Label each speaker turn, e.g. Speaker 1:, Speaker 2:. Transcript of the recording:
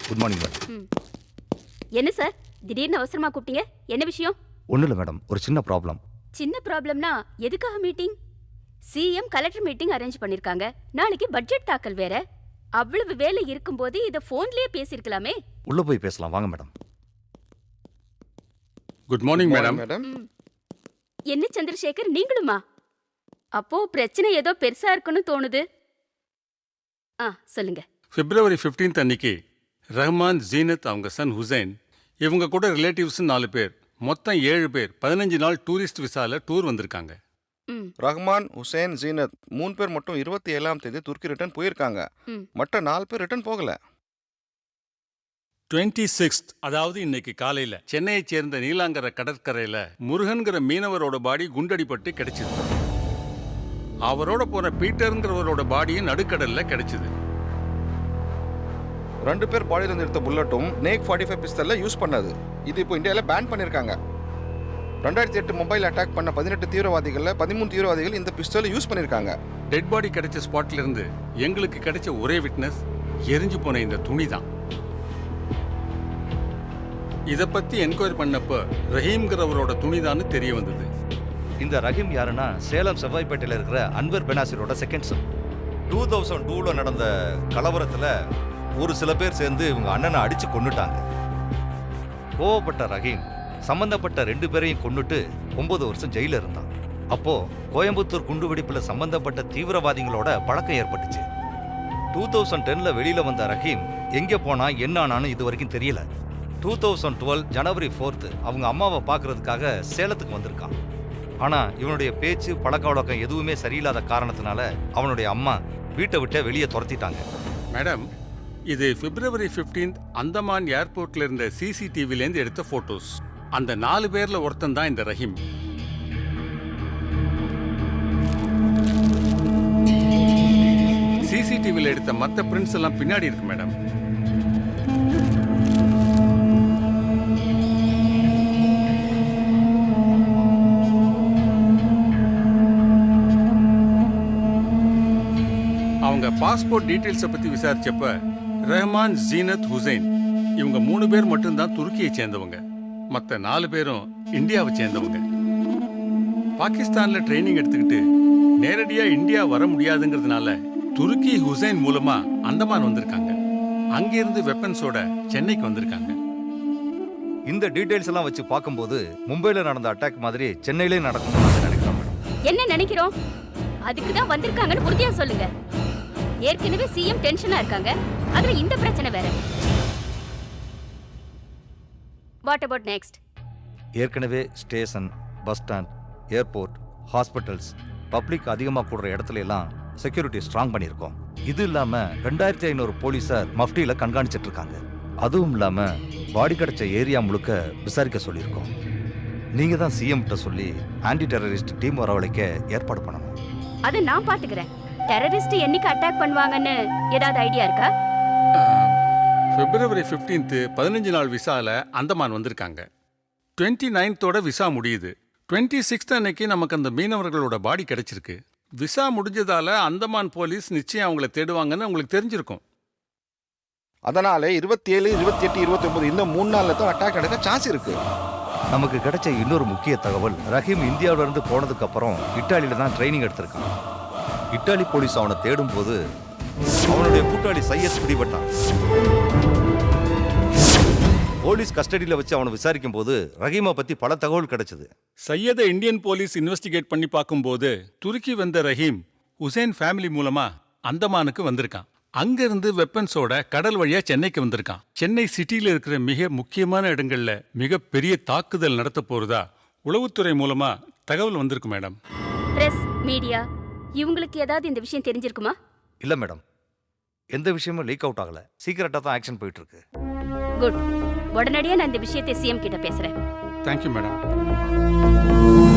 Speaker 1: Good morning madam.
Speaker 2: என்ன sir திடீர்னு அவசரமா கூப்பிட்டீங்க? என்ன விஷயம்?
Speaker 1: ஒன்றும் இல்லை மேடம், ஒரு சின்ன ப்ராப்ளம்.
Speaker 2: சின்ன ப்ராப்ளம்னா எதுக்காக meeting? CM collector meeting arrange பண்ணிருக்காங்க. நாளைக்கு பட்ஜெட் தாக்கல் வேற. அவ்வளவு வேலை இருக்கும்போது இத போன்லயே பேசிருக்கலாமே.
Speaker 1: உள்ள போய் பேசலாம் வாங்க மேடம்.
Speaker 3: Good morning madam.
Speaker 2: என்ன சந்திரசேகர், நீங்களுமா? அப்போ பிரச்சனை ஏதோ பெருசா இருக்குன்னு தோணுது. சொல்லுங்க.
Speaker 3: பிப்ரவரி 15 அன்னைக்கு ரஹ்மான், ஜீனத், அவங்க சன் ஹுசைன், இவங்க கூட ரிலேட்டிவ்ஸ் 4 பேர், மொத்தம் 7 பேர் 15 நாள் டூரிஸ்ட் விசால டூர் வந்திருக்காங்க.
Speaker 4: ரஹ்மான், ஹுசைன், ஜீனத் 3 பேர் மட்டும் 27ஆம் தேதி துருக்கி ரிட்டர்ன் போயிருக்காங்க. மற்ற 4 பேர் ரிட்டர்ன் போகல.
Speaker 3: 26th அதாவது இன்னைக்கு காலையில சென்னையைச் சேர்ந்த நீலாங்கரை கடற்கரையில முருகன்கிற மீனவரோட பாடி குண்டடிப்பட்டு கிடைச்சது. அவரோட போன பீட்டருங்கிறவரோட பாடியும் நடுக்கடல்ல கிடைச்சது.
Speaker 4: 2 பேர் பாடியில இருந்து எடுத்த புல்லட்டும் நேக் 45 பிஸ்டல்ல யூஸ் பண்ணது. இது இப்போ இந்தியாவில பேன் பண்ணிருக்காங்க. 2008 மொபைல் அட்டாக் பண்ண 18 தீவிரவாதிகள்ல 13 தீவிரவாதிகள் இந்த பிஸ்டலை யூஸ் பண்ணிருக்காங்க.
Speaker 3: டெட் பாடி கிடைச்ச ஸ்பாட்ல இருந்து எங்களுக்கு கிடைச்ச ஒரே விட்னஸ் எரிஞ்சு போன இந்த துணி தான். இத பத்தி என்கொயரி பண்ணப்ப ரஹீம்ங்கிறவரோட துணிதான்னு தெரிய வந்தது.
Speaker 1: இந்த ரஹீம் யாருன்னா சேலம் செவ்வாய்ப்பேட்டையில் இருக்கிற அன்வர் பெனாசிரோட செகண்ட் சன். 2002ல நடந்த கலவரத்துல ஒரு சில பேர் சேர்ந்து இவங்க அண்ணனை அடிச்சு கொன்னுட்டாங்க. கோவப்பட்ட ரஹீம் சம்பந்தப்பட்ட 2 பேரையும் கொன்னுட்டு 9 வருஷம் ஜெயில இருந்தான். அப்போ கோயம்புத்தூர் குண்டுவெடிப்புல சம்பந்தப்பட்ட தீவிரவாதிகளோட பழக்கம் ஏற்பட்டுச்சு. 2010ல வெளியில வந்த ரஹீம் எங்க போனா என்ன ஆனான்னு இது வரைக்கும் தெரியல. 2012 ஜனவரி 4th அவங்க அம்மாவை பார்க்கறதுக்காக சேலத்துக்கு வந்திருக்கான். ஆனா இவனுடைய பேச்சு பழக்க வழக்கம் எதுவுமே சரியில்லாத காரணத்தினால அவனுடைய அம்மா வீட்டை விட்டு வெளியே துரத்திட்டாங்க.
Speaker 3: மேடம், இது பிப்ரவரி 15 அந்தமான் ஏர்போர்ட்ல இருந்த சிசிடிவிலேருந்து எடுத்த போட்டோஸ். அந்த 4 பேர்ல ஒருத்தன் தான் இந்த ரஹீம். சிசிடிவில எடுத்த மற்ற பிரிண்ட்ஸ் எல்லாம் பின்னாடி இருக்கு மேடம். அவங்க பாஸ்போர்ட் டீடைல்ஸை பத்தி விசாரிச்சப்ப ரஹ்மான், ஜீனத், ஹுசைன் இவங்க 3 பேர் மட்டும்தான் துருக்கியை சேர்ந்தவங்க. மற்ற 4 பேரும் இந்தியாவை சேர்ந்தவங்க. பாகிஸ்தான்ல ட்ரைனிங் எடுத்துக்கிட்டு நேரடியா இந்தியா வர முடியாதுங்கிறதுனால துருக்கி ஹுசைன் மூலமா அந்தமான் வந்திருக்காங்க. அங்கிருந்து வெப்பன்ஸோட சென்னைக்கு வந்திருக்காங்க.
Speaker 1: இந்த டீடைல்ஸ் எல்லாம் வச்சு பார்க்கும்போது மும்பைல நடந்த அட்டாக் மாதிரி சென்னையிலே நடக்கும்னு நினைக்கிறோம்.
Speaker 2: என்ன நினைக்கிறோம்? அதுக்கு தான் வந்திருக்காங்கன்னு உறுதியா சொல்லுங்க. ஏற்கனவே சிஎம் டென்ஷனா இருக்காங்க. அதுல இந்த பிரச்சனை வேற. What about next?
Speaker 1: ஏற்கனவே station, bus stand, airport, hospitals, public அதிகமாக கூடுற இடத்துல எல்லாம் செக்யூரிட்டி ஸ்ட்ராங் பண்ணியிருக்கோம். இது இல்லாம 2500 போலீஸார் மஃப்டியில கண்காணிச்சிட்டு இருக்காங்க. அதுவும் இல்லாம பாடி கிடைச்ச ஏரியா முழுக்க விசாரிக்க சொல்லியிருக்கோம். நீங்க தான் சிஎம் கிட்ட சொல்லி ஆன்டி டெரரிஸ்ட் டீம் வரவழைக்க ஏற்பாடு பண்ணணும்.
Speaker 2: அதை நான் பாத்துக்கிறேன். டெரரிஸ்ட் என்னைக்கு அட்டாக் பண்ணுவாங்கன்னு ஏதாவது ஐடியா இருக்கா?
Speaker 3: பிப்ரவரி 15 15 நாள் விசால அந்தமான் வந்திருக்காங்க. 29th விசா முடியுது. 26th அன்னைக்கு நமக்கு அந்த மீனவர்களோட பாடி கிடைச்சிருக்கு. விசா முடிஞ்சதால அந்தமான் போலீஸ் நிச்சயம் அவங்கள தேடுவாங்கன்னு உங்களுக்கு தெரிஞ்சிருக்கும்.
Speaker 4: அதனால 27, 28, 29 இந்த 3 நாள்ல தான் அட்டாக் நடக்க சான்ஸ் இருக்கு.
Speaker 1: நமக்கு கிடைச்ச இன்னொரு முக்கிய தகவல், ரஹீம் இந்தியாவில இருந்து போனதுக்கு அப்புறம் இத்தாலியில தான் ட்ரைனிங் எடுத்திருக்கான். இத்தாலி போலீஸ் அவனை தேடும் போது அவனுடைய கூட்டாளி சையத் பிடிபட்டான். போலீஸ் கஸ்டடியில வச்சு அவனை விசாரிக்கும் போது ரஹீமை பத்தி பல தகவல் கிடைச்சது.
Speaker 3: சையதை இந்தியன் போலீஸ் இன்வெஸ்டிகேட் பண்ணி பார்க்கும்போது துருக்கி வந்த ரஹீம் ஹுசைன் ஃபேமிலி மூலமா அந்தமானுக்கு வந்திருக்கான். அங்கிருந்து வெப்பன்ஸோட கடல் வழியா சென்னைக்கு வந்திருக்கான். சென்னை சிட்டியில இருக்கிற மிக முக்கியமான இடங்கள்ல மிகப்பெரிய தாக்குதல் நடத்த போறதா உளவுத்துறை மூலமா தகவல் வந்திருக்கு மேடம்.
Speaker 2: பிரஸ், மீடியா இவங்களுக்கு ஏதாவது இந்த விஷயம் தெரிஞ்சிருக்குமா?
Speaker 1: இல்ல மேடம், எந்த விஷயமும் லீக் அவுட் ஆகல. சீக்கிரட்டா தான் ஆக்ஷன் போயிட்டு இருக்கு.
Speaker 2: குட். உடனடியா நான் இந்த விஷயத்தை சிஎம் கிட்ட பேசுறேன்.
Speaker 3: Thank you madam.